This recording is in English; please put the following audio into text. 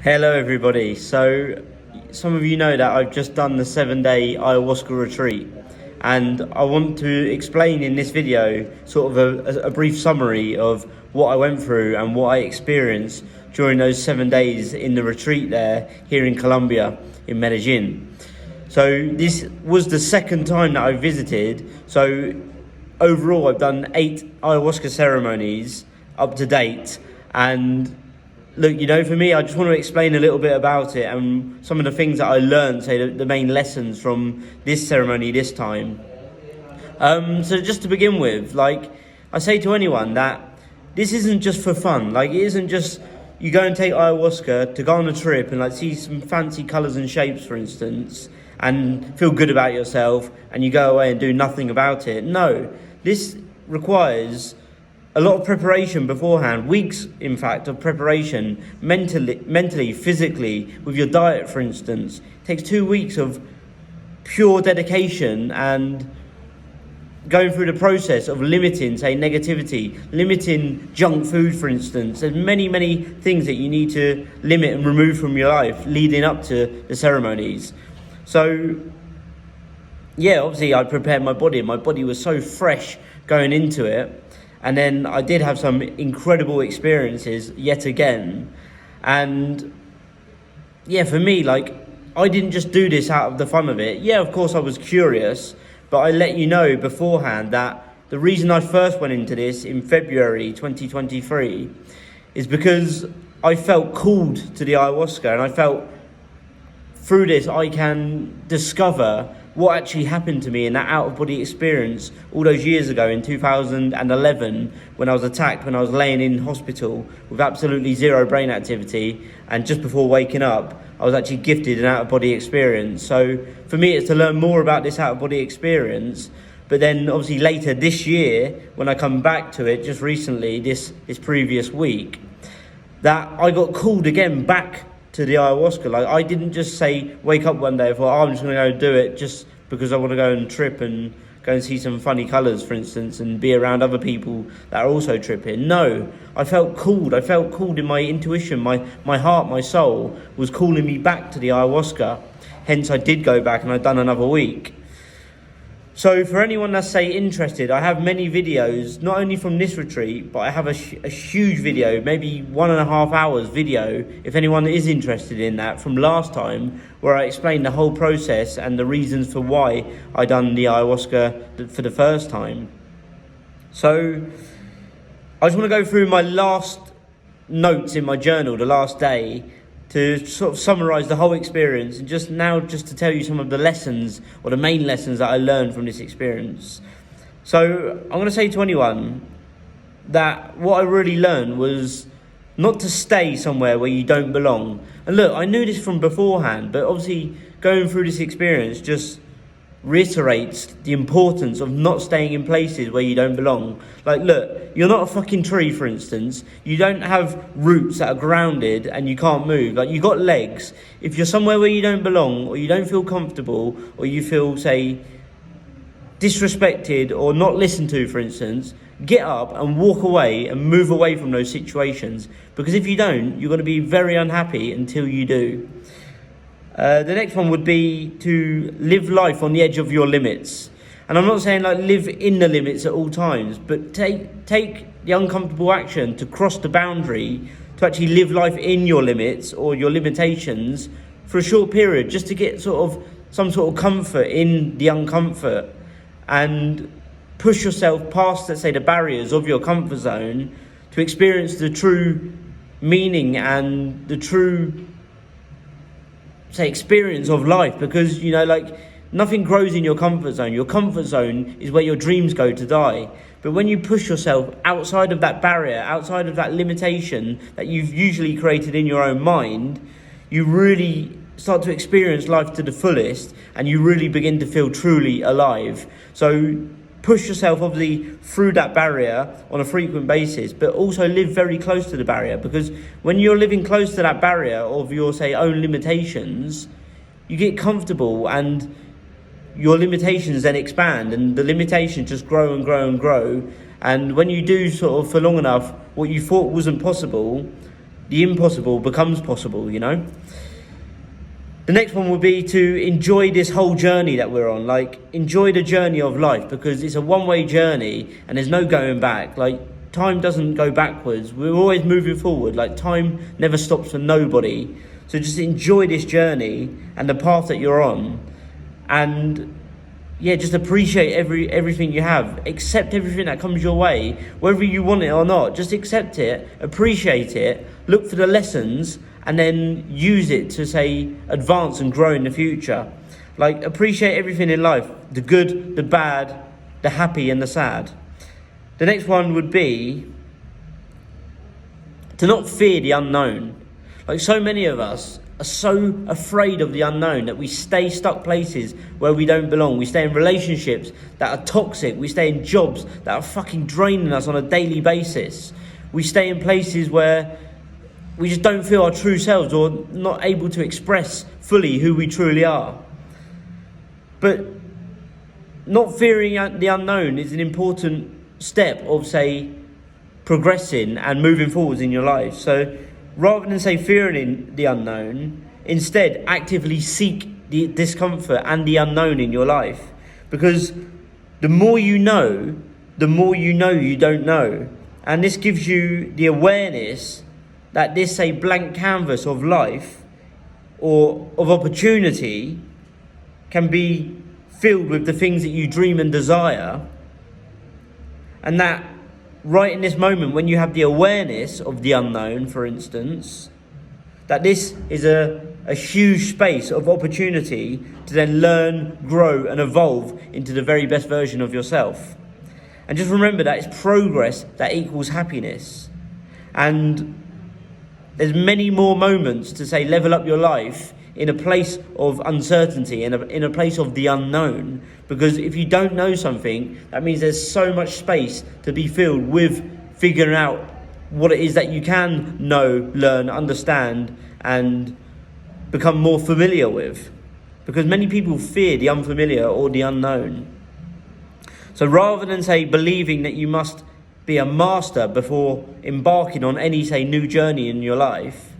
Hello everybody. So some of you know that I've just done the 7-day ayahuasca retreat, and I want to explain in this video sort of a brief summary of what I went through and what I experienced during those 7 days in the retreat there here in Colombia, in Medellin. So this was the second time that I visited. So overall I've done 8 ayahuasca ceremonies up to date. And look, for me, I just want to explain a little bit about it and some of the things that I learned, say the main lessons from this ceremony this time. So just to begin with, I say to anyone that this isn't just for fun. It isn't just you go and take ayahuasca to go on a trip and see some fancy colours and shapes, for instance, and feel good about yourself, and you go away and do nothing about it. No, this requires a lot of preparation beforehand, weeks, in fact, of preparation, mentally, physically, with your diet, for instance. It takes 2 weeks of pure dedication and going through the process of limiting, say, negativity, limiting junk food, for instance. There's many, many things that you need to limit and remove from your life leading up to the ceremonies. So, yeah, obviously I prepared my body. My body was so fresh going into it. And then I did have some incredible experiences yet again. And yeah, for me, I didn't just do this out of the fun of it. Yeah, of course I was curious, but I let you know beforehand that the reason I first went into this in February 2023 is because I felt called to the ayahuasca, and I felt through this I can discover what actually happened to me in that out-of-body experience all those years ago in 2011 when I was attacked, when I was laying in hospital with absolutely zero brain activity, and just before waking up I was actually gifted an out-of-body experience. So for me it's to learn more about this out-of-body experience, but then obviously later this year when I come back to it, just recently, this previous week, that I got called again back to the ayahuasca. I didn't just say, wake up one day and thought, I'm just going to go do it just because I want to go and trip and go and see some funny colours, for instance, and be around other people that are also tripping. No, I felt called. I felt called in my intuition. My heart, my soul was calling me back to the ayahuasca. Hence, I did go back and I've done another week. So for anyone that's, say, interested, I have many videos, not only from this retreat, but I have a huge video, maybe 1.5 hours video, if anyone is interested in that, from last time, where I explained the whole process and the reasons for why I done the ayahuasca for the first time. So I just want to go through my last notes in my journal, the last day, to sort of summarise the whole experience, and just to tell you some of the lessons, or the main lessons that I learned from this experience. So I'm going to say to anyone that what I really learned was not to stay somewhere where you don't belong. And look, I knew this from beforehand, but obviously going through this experience just reiterates the importance of not staying in places where you don't belong. Look, you're not a fucking tree, for instance. You don't have roots that are grounded and you can't move. You got legs. If you're somewhere where you don't belong, or you don't feel comfortable, or you feel, say, disrespected or not listened to, for instance, get up and walk away and move away from those situations, because if you don't, you're going to be very unhappy until you do. The next one would be to live life on the edge of your limits. And I'm not saying live in the limits at all times, but take the uncomfortable action to cross the boundary, to actually live life in your limits or your limitations for a short period, just to get some sort of comfort in the uncomfort, and push yourself past, let's say, the barriers of your comfort zone to experience the true meaning and the true, say, experience of life. Because nothing grows in your comfort zone. Your comfort zone is where your dreams go to die. But when you push yourself outside of that barrier, outside of that limitation that you've usually created in your own mind, you really start to experience life to the fullest, and you really begin to feel truly alive. So push yourself obviously through that barrier on a frequent basis, but also live very close to the barrier, because when you're living close to that barrier of your, say, own limitations, you get comfortable, and your limitations then expand, and the limitations just grow and grow and grow. And when you do for long enough what you thought wasn't possible, the impossible becomes possible, you know? The next one would be to enjoy this whole journey that we're on. Like, enjoy the journey of life, because it's a one-way journey and there's no going back. Like, time doesn't go backwards. We're always moving forward. Like, time never stops for nobody. So just enjoy this journey and the path that you're on. And yeah, just appreciate everything you have. Accept everything that comes your way, whether you want it or not. Just accept it, appreciate it, look for the lessons, and then use it to, say, advance and grow in the future. Like, appreciate everything in life, the good, the bad, the happy and the sad. The next one would be to not fear the unknown. Like, so many of us are so afraid of the unknown that we stay stuck places where we don't belong. We stay in relationships that are toxic. We stay in jobs that are fucking draining us on a daily basis. We stay in places where we just don't feel our true selves, or not able to express fully who we truly are. But not fearing the unknown is an important step of, say, progressing and moving forwards in your life. So rather than, say, fearing the unknown, instead actively seek the discomfort and the unknown in your life. Because the more you know you don't know. And this gives you the awareness that this, say, blank canvas of life or of opportunity can be filled with the things that you dream and desire. And that right in this moment, when you have the awareness of the unknown, for instance, that this is a huge space of opportunity to then learn, grow and evolve into the very best version of yourself. And just remember that it's progress that equals happiness. And there's many more moments to, say, level up your life in a place of uncertainty, in a place of the unknown. Because if you don't know something, that means there's so much space to be filled with figuring out what it is that you can know, learn, understand, and become more familiar with. Because many people fear the unfamiliar or the unknown. So rather than, say, believing that you must be a master before embarking on any, say, new journey in your life,